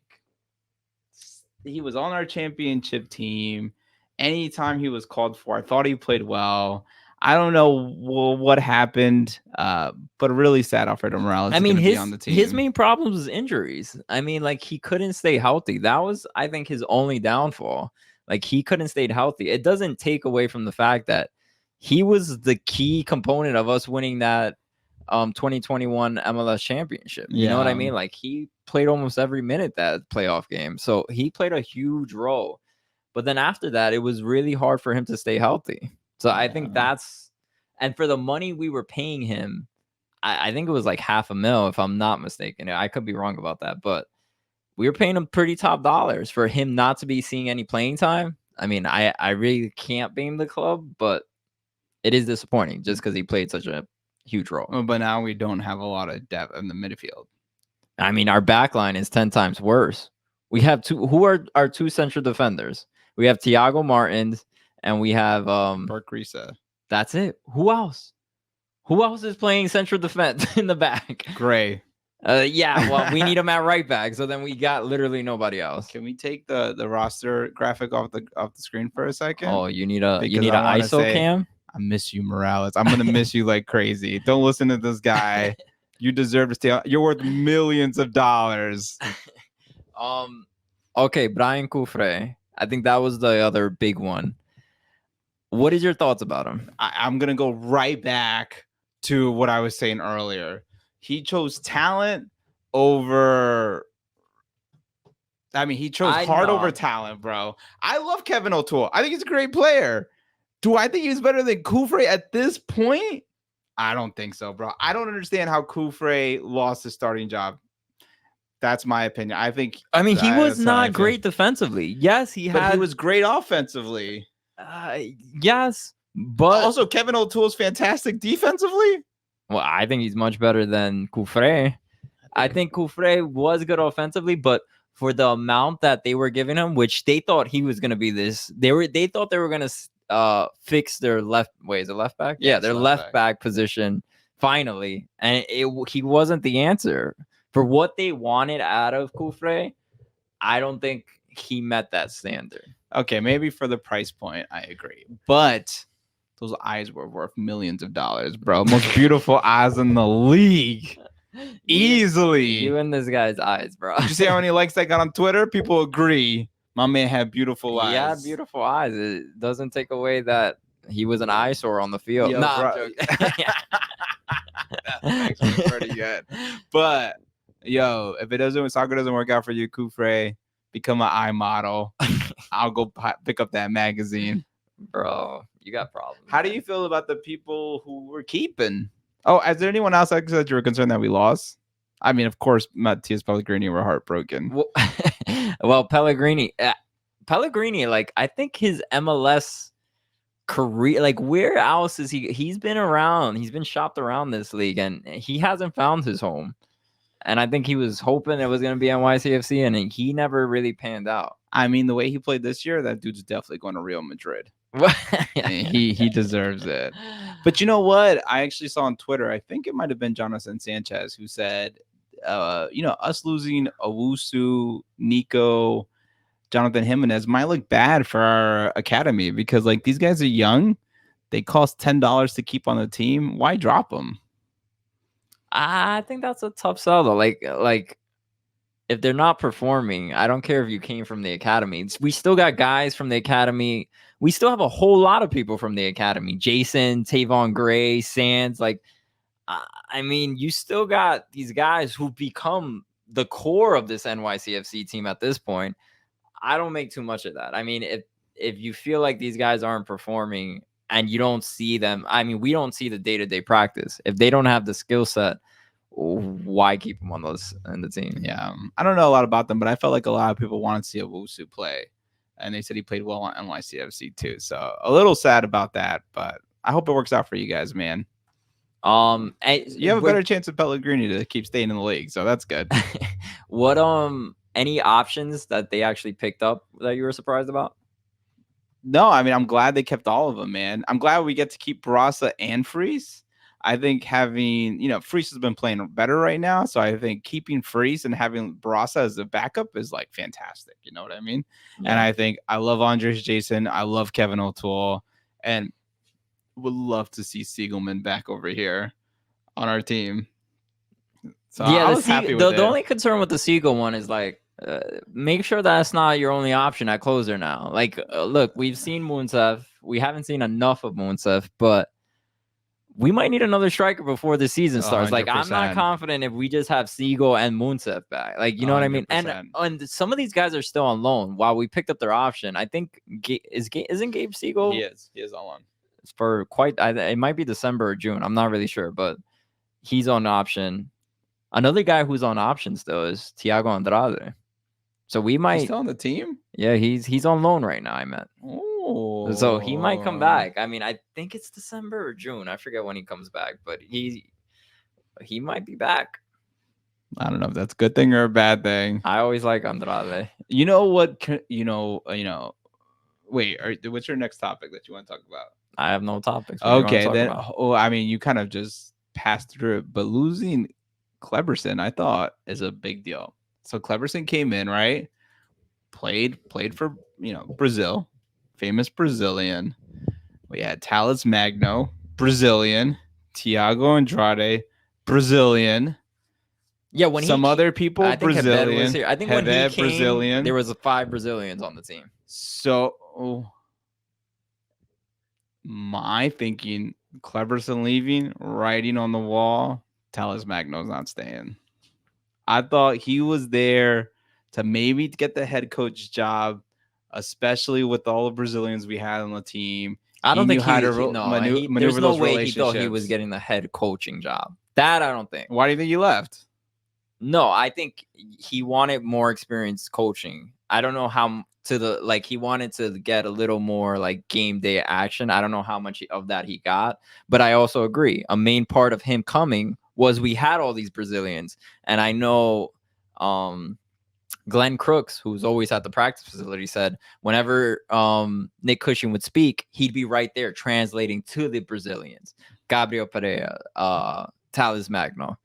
he was on our championship team. Anytime he was called for, I thought he played well. I don't know what happened, but really sad Alfredo Morales. I mean, be on the team. His main problem was injuries. I mean, like he couldn't stay healthy. That was, I think, his only downfall. Like he couldn't stay healthy. It doesn't take away from the fact that he was the key component of us winning that 2021 MLS championship. You know what I mean? Like he played almost every minute that playoff game. So he played a huge role. But then after that, it was really hard for him to stay healthy. So I think and for the money we were paying him, I think it was like $500,000, if I'm not mistaken. I could be wrong about that, but we were paying him pretty top dollars for him not to be seeing any playing time. I mean, I really can't blame the club, but it is disappointing just because he played such a huge role. But now we don't have a lot of depth in the midfield. I mean, our back line is 10 times worse. We have who are our 2 central defenders? We have Thiago Martins. And we have Burke Risa. That's it. Who else? Who else is playing central defense in the back? Gray. Yeah, well, we need him at right back. So then we got literally nobody else. Can we take the roster graphic off the screen for a second? Oh, you need an ISO cam? I miss you, Morales. I'm gonna miss you like crazy. Don't listen to this guy. You deserve to stay on. You're worth millions of dollars. Okay, Brian Cufré. I think that was the other big one. What is your thoughts about him? I'm going to go right back to what I was saying earlier. He chose talent over. I mean, he chose heart over talent, bro. I love Kevin O'Toole. I think he's a great player. Do I think he's better than Cufré at this point? I don't think so, bro. I don't understand how Cufré lost his starting job. That's my opinion. I think. I mean, he was not great defensively. Yes, he was great offensively. Yes, but also Kevin O'Toole's fantastic defensively. Well, I think he's much better than Cufré. I think Cufré was good offensively, but for the amount that they were giving him, which they thought he was going to be this, they thought they were going to fix their left. Wait, is it left back? Yeah, their left back position finally, and he wasn't the answer for what they wanted out of Cufré. I don't think he met that standard. Okay, maybe for the price point, I agree, but those eyes were worth millions of dollars, bro. Most beautiful eyes in the league. Easily. You and this guy's eyes, bro. Did you see how many likes I got on Twitter? People agree. My man had beautiful eyes. He had beautiful eyes. It doesn't take away that he was an eyesore on the field. Yo, nah, I'm joking. That's actually pretty good. But, yo, if soccer doesn't work out for you, Cufré, become an eye model. I'll go pick up that magazine. Bro, you got problems. How do you feel about the people who were keeping? Oh, is there anyone else that you were concerned that we lost? I mean, of course, Matthias Pellegrini were heartbroken. Well, Pellegrini, like, I think his MLS career, like, where else is he? He's been around. He's been shopped around this league, and he hasn't found his home. And I think he was hoping it was going to be NYCFC, and he never really panned out. I mean, the way he played this year, that dude's definitely going to Real Madrid. he deserves it. But you know what? I actually saw on Twitter, I think it might have been Jonathan Sanchez who said, us losing Owusu, Nico, Jonathan Jimenez might look bad for our academy because, like, these guys are young. They cost $10 to keep on the team. Why drop them? I think that's a tough sell, though. Like if they're not performing, I don't care if you came from the academy. We still got guys from the academy. We still have a whole lot of people from the academy. Jason, Tavon Gray, Sands. Like, I mean, you still got these guys who become the core of this NYCFC team at this point. I don't make too much of that. I mean, if you feel like these guys aren't performing and you don't see them, I mean, we don't see the day-to-day practice. If they don't have the skill set, why keep them on in the team? Yeah, I don't know a lot about them, but I felt like a lot of people wanted to see Owusu play, and they said he played well on NYCFC too. So a little sad about that, but I hope it works out for you guys, man. You have a better chance of Pellegrini to keep staying in the league, so that's good. What any options that they actually picked up that you were surprised about? No, I mean, I'm glad they kept all of them, man. I'm glad we get to keep Barasa and Freese. I think having, Freese has been playing better right now. So I think keeping Freese and having Barasa as a backup is, like, fantastic. You know what I mean? Yeah. And I think I love Andres Jason. I love Kevin O'Toole. And would love to see Siegelman back over here on our team. So yeah, I was happy with the only concern with the Siegel one is, like, make sure that's not your only option at closer now. Like, look, we've seen Munsef. We haven't seen enough of Munsef, but we might need another striker before the season starts. 100%. Like, I'm not confident if we just have Siegel and Munsef back. Like, you know 100%. What I mean? And some of these guys are still on loan while we picked up their option. I think isn't Gabe Siegel? He is on loan. It's for it might be December or June. I'm not really sure, but he's on option. Another guy who's on options though is Thiago Andrade. So we might. He's still on the team? Yeah, he's on loan right now. I meant. Oh. So he might come back. I mean, I think it's December or June. I forget when he comes back, but he might be back. I don't know if that's a good thing or a bad thing. I always like Andrade. You know what? Wait. What's your next topic that you want to talk about? I have no topics. Okay, then. Oh, I mean, you kind of just passed through it, but losing Kleberson, I thought, is a big deal. So Kleberson came in, right? Played for Brazil, famous Brazilian. We had Thales Magno, Brazilian, Thiago Andrade, Brazilian. Yeah, when Some other people I think Hebed Brazilian. was here. I think when he Hebed, came, Brazilian. there was 5 Brazilians on the team. So my thinking, Cleverson leaving, writing on the wall, Talis Magno's not staying. I thought he was there to maybe get the head coach job, especially with all the Brazilians we had on the team. I don't think maneuver there's no those way he thought he was relationships. getting the head coaching job. That I don't think. Why do you think he left? No, I think he wanted more experience coaching. I don't know how he wanted to get a little more like game day action. I don't know how much of that he got, but I also agree. A main part of him coming was we had all these Brazilians, and I know Glenn Crooks, who's always at the practice facility, said whenever Nick Cushing would speak, he'd be right there translating to the Brazilians. Gabriel Pereira, Thales Magno.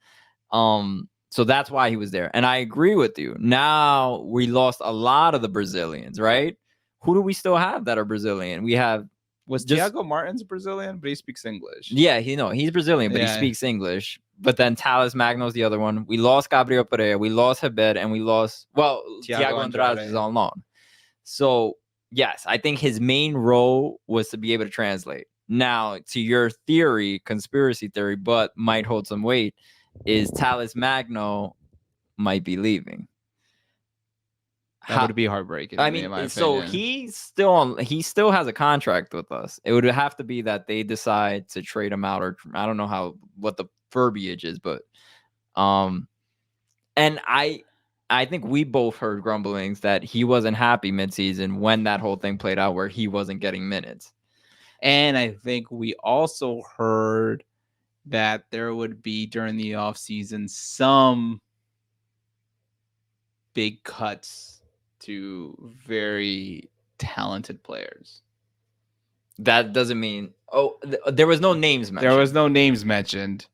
So that's why he was there. And I agree with you. Now we lost a lot of the Brazilians, right? Who do we still have that are Brazilian? We have Thiago Martins Brazilian, but he speaks English. Yeah, he's Brazilian, but he speaks English. But then Thales Magno's the other one. We lost Gabriel Pereira, we lost Hebed, and we lost Thiago Andrade is on loan. So yes, I think his main role was to be able to translate. Now, to your theory, conspiracy theory, but might hold some weight, is Thales Magno might be leaving. That would be heartbreaking. I mean, so he still has a contract with us. It would have to be that they decide to trade him out, or I don't know what the verbiage is, but and I think we both heard grumblings that he wasn't happy midseason when that whole thing played out where he wasn't getting minutes. And I think we also heard that there would be during the offseason some big cuts to very talented players. That doesn't mean there was no names mentioned. There was no names mentioned.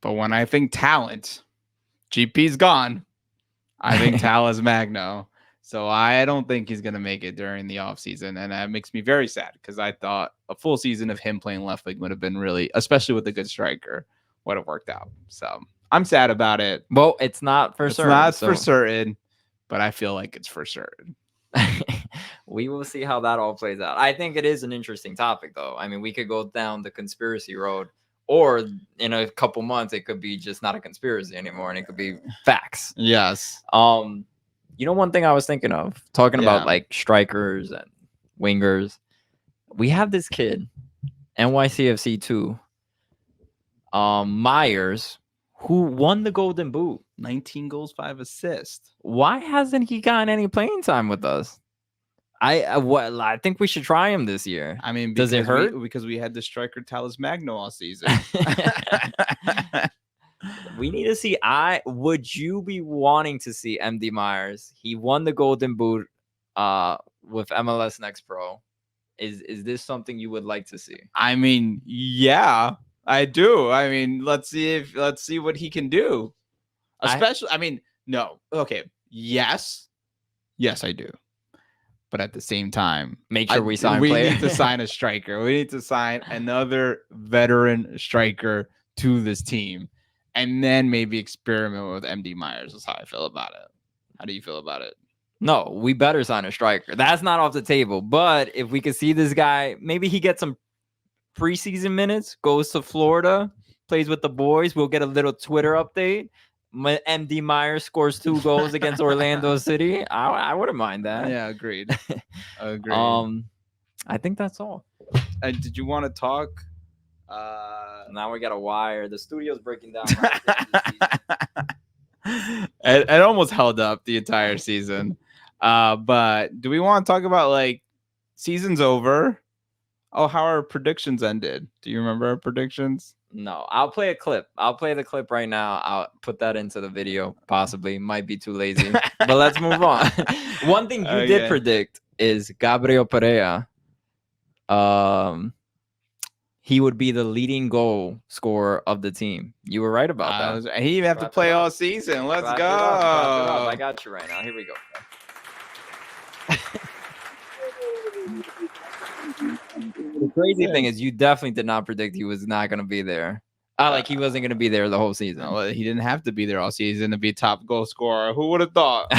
But when I think talent, GP's gone. I think Thales Magno. So I don't think he's going to make it during the offseason. And that makes me very sad because I thought a full season of him playing left wing would have been really, especially with a good striker, would have worked out. So I'm sad about it. Well, it's not for certain. It's not for certain, but I feel like it's for certain. We will see how that all plays out. I think it is an interesting topic, though. I mean, we could go down the conspiracy road, or in a couple months, it could be just not a conspiracy anymore, and it could be facts. Yes. You know, one thing I was thinking of, talking about like strikers and wingers, we have this kid, NYCFC 2, Myers, who won the Golden Boot. 19 goals, 5 assists. Why hasn't he gotten any playing time with us? I think we should try him this year. I mean, does it hurt? Because we had the striker Thales Magno all season. We need to see. Would you be wanting to see MD Myers? He won the Golden Boot with MLS Next Pro. Is this something you would like to see? I mean, yeah, I do. I mean, let's see what he can do. Especially, no. Okay. Yes, I do. But at the same time, make sure we need to sign a striker. We need to sign another veteran striker to this team. And then maybe experiment with MD Myers. That's how I feel about it. How do you feel about it? No, we better sign a striker. That's not off the table. But if we could see this guy, maybe he gets some preseason minutes, goes to Florida, plays with the boys. We'll get a little Twitter update. MD Myers scores 2 goals against Orlando City. I wouldn't mind that. Yeah, agreed. Agreed. I think that's all. Did you want to talk? Now we got a wire. The studio's breaking down. It almost held up the entire season. But do we want to talk about like season's over? Oh, how our predictions ended. Do you remember our predictions? No, I'll play a clip. I'll play the clip right now. I'll put that into the video. Possibly. Might be too lazy. But let's move on. One thing you did predict is Gabriel Pereira. He would be the leading goal scorer of the team. You were right about that. He even have to play all season. Let's go. I got you right now. Here we go. The crazy thing is you definitely did not predict he was not going to be there. Like he wasn't gonna be there the whole season. Well, he didn't have to be there all season to be top goal scorer. Who would have thought?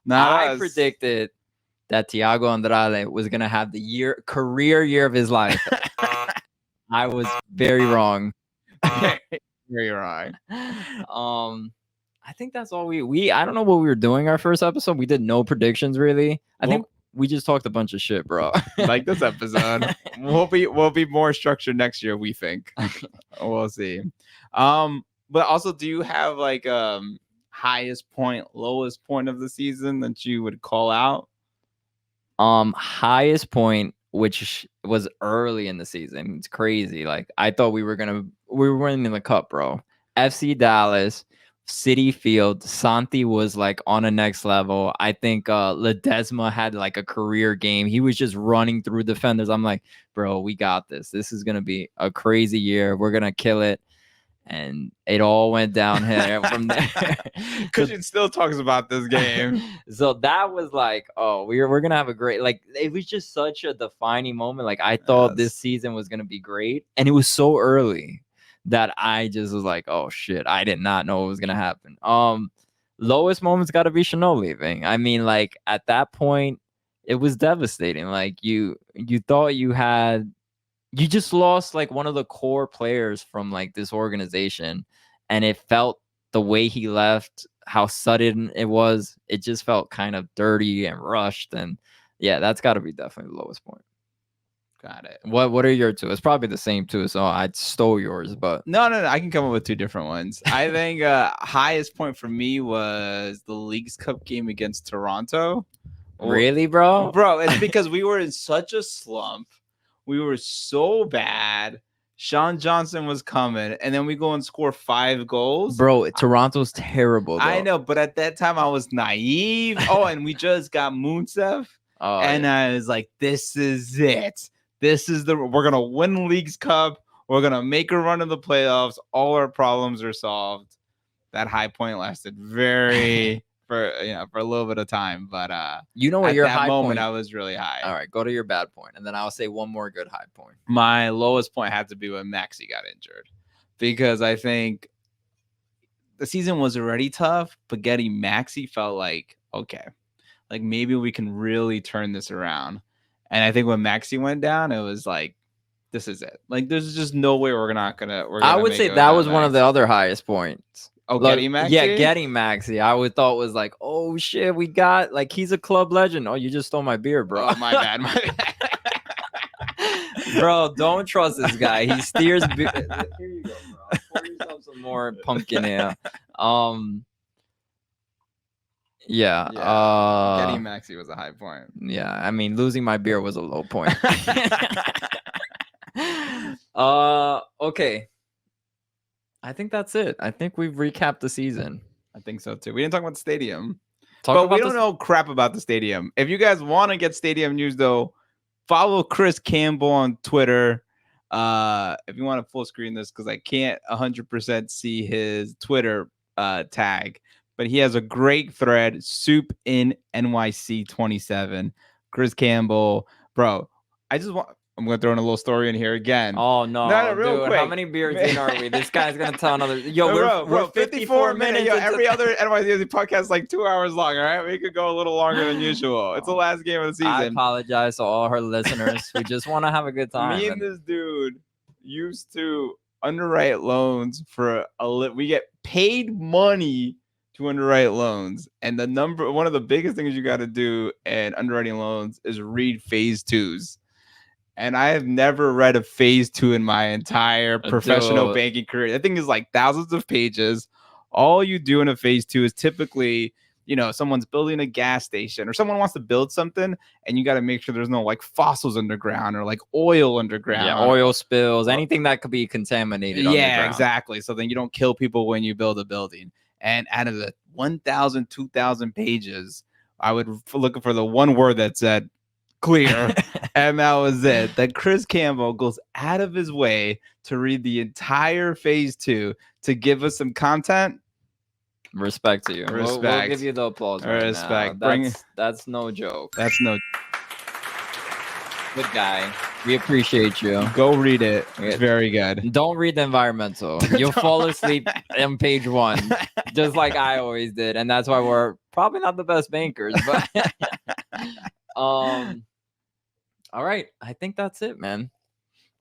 Not I us. predicted that Thiago Andrade was gonna have the career year of his life. I was very wrong. Very wrong. I think that's all we. I don't know what we were doing our first episode. We did no predictions really. I think we just talked a bunch of shit, bro. Like this episode. We'll be more structured next year, we think. We'll see. But also, do you have like highest point, lowest point of the season that you would call out? Highest point, which was early in the season. It's crazy. Like I thought we were winning the cup, bro. FC Dallas, City Field. Santi was like on a next level. I think Ledesma had like a career game. He was just running through defenders. I'm like, bro, we got this. This is gonna be a crazy year. We're gonna kill it. And it all went downhill from there. Cushing still talks about this game. So that was like, oh, we're gonna have a great, like, it was just such a defining moment. Like I thought this season was gonna be great, and it was so early that I just was like, oh shit, I did not know what was gonna happen. Lowest moment's got to be Chanel leaving. I mean, like at that point, it was devastating. Like you thought you just lost like one of the core players from like this organization, and it felt the way he left, how sudden it was. It just felt kind of dirty and rushed, and yeah, that's got to be definitely the lowest point. Got it. What are your two? It's probably the same too, so I stole yours, but no, I can come up with two different ones. I think highest point for me was the Leagues Cup game against Toronto. Really, bro? Bro, it's because we were in such a slump. We were so bad. Sean Johnson was coming, and then we go and score 5 goals. Bro, Toronto's terrible, though. I know, but at that time I was naive. Oh, and we just got Muntsef. And yeah. I was like, this is it. We're going to win Leagues Cup. We're going to make a run in the playoffs. All our problems are solved. That high point lasted for a little bit of time, but you know what, your high moment point, I was really high. All right, go to your bad point, and then I'll say one more good high point. My lowest point had to be when Maxi got injured, because I think the season was already tough, but getting Maxi felt like, okay, like maybe we can really turn this around. And I think when Maxi went down, it was like, this is it. Like there's just no way we're gonna I would say that was one of the other highest points. Oh, getting Maxi? Yeah, getting Maxi. I thought was like, oh shit, we got, like, he's a club legend. Oh, you just stole my beer, bro. Oh, my bad. Bro, don't trust this guy. He steers beer. Here you go, bro. Pour yourself some more pumpkin ale. Yeah. Getting Maxi was a high point. Yeah, I mean, losing my beer was a low point. Okay. I think that's it. I think we've recapped the season. I think so too. We didn't talk about the stadium. But we don't know crap about the stadium. If you guys want to get stadium news, though, follow Chris Campbell on Twitter. If you want to full screen this, because I can't 100% see his Twitter tag, but he has a great thread, Soup in NYC 27. Chris Campbell, bro. I'm going to throw in a little story in here again. Oh, no. Real dude, quick. How many beers in are we? This guy's going to tell another. Yo, we're 54 minutes. Yo, every other NYCFC podcast is like 2 hours long, all right? We could go a little longer than usual. It's the last game of the season. I apologize to all our listeners. We just want to have a good time. Me and this dude used to underwrite loans for we get paid money to underwrite loans. And one of the biggest things you got to do in underwriting loans is read phase 2s. And I have never read a phase 2 in my entire professional banking career. That thing is like thousands of pages. All you do in a phase 2 is typically, someone's building a gas station or someone wants to build something, and you got to make sure there's no like fossils underground or like oil underground. Yeah, oil spills, anything that could be contaminated. Yeah, exactly. So then you don't kill people when you build a building. And out of the 1,000, 2,000 pages, I would look for the one word that said clear. And that was it. That Chris Campbell goes out of his way to read the entire phase 2 to give us some content. Respect to you. Respect. We'll give you the applause. Respect. Now. That's no joke. That's no. Good guy. We appreciate you. Go read it. It's very good. Don't read the environmental. You'll fall asleep on page 1, just like I always did, and that's why we're probably not the best bankers. But all right, I think that's it, man.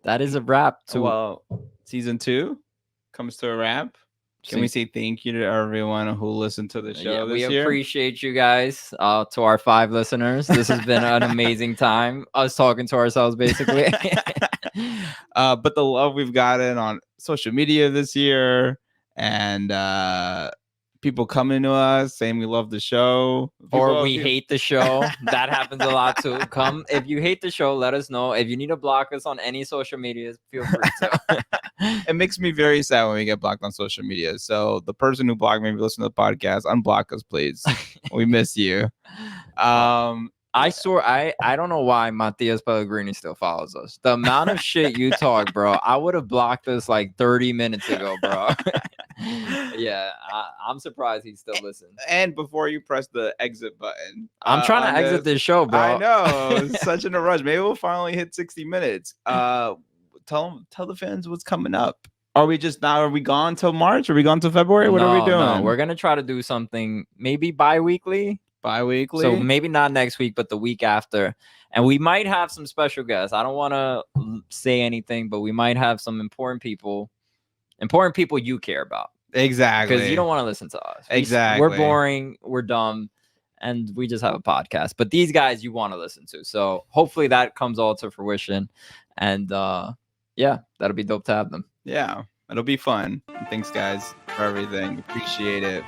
That is a wrap. Well, season 2 comes to a wrap. Can we say thank you to everyone who listened to the show this year? We appreciate you guys. To our 5 listeners, this has been an amazing time. Us talking to ourselves, basically. But the love we've gotten on social media this year, and people coming to us saying we love the show, or we hate the show. That happens a lot too. Come, if you hate the show, let us know. If you need to block us on any social media, feel free to. It makes me very sad when we get blocked on social media. So the person who blocked me, if you listen to the podcast, unblock us, please. We miss you. I don't know why Matias Pellegrini still follows us. The amount of shit you talk, bro, I would have blocked this like 30 minutes ago, bro. Yeah, I'm surprised he still listens. And before you press the exit button, I'm trying to exit this show, bro. I know, such in a rush. Maybe we'll finally hit 60 minutes. Tell the fans what's coming up. Are we gone till March? Are we gone till February? What are we doing? No, we're gonna try to do something maybe bi-weekly. So maybe not next week, but the week after. And we might have some special guests. I don't want to say anything, but we might have some important people you care about. Exactly. Because you don't want to listen to us. Exactly. We're boring, we're dumb, and we just have a podcast. But these guys you want to listen to. So hopefully that comes all to fruition. And yeah, that'll be dope to have them. Yeah, it'll be fun. Thanks, guys, for everything. Appreciate it.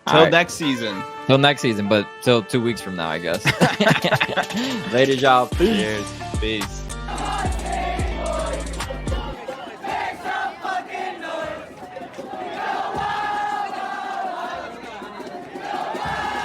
Till next season. But till 2 weeks from now, I guess. Later, y'all. Cheers. Peace.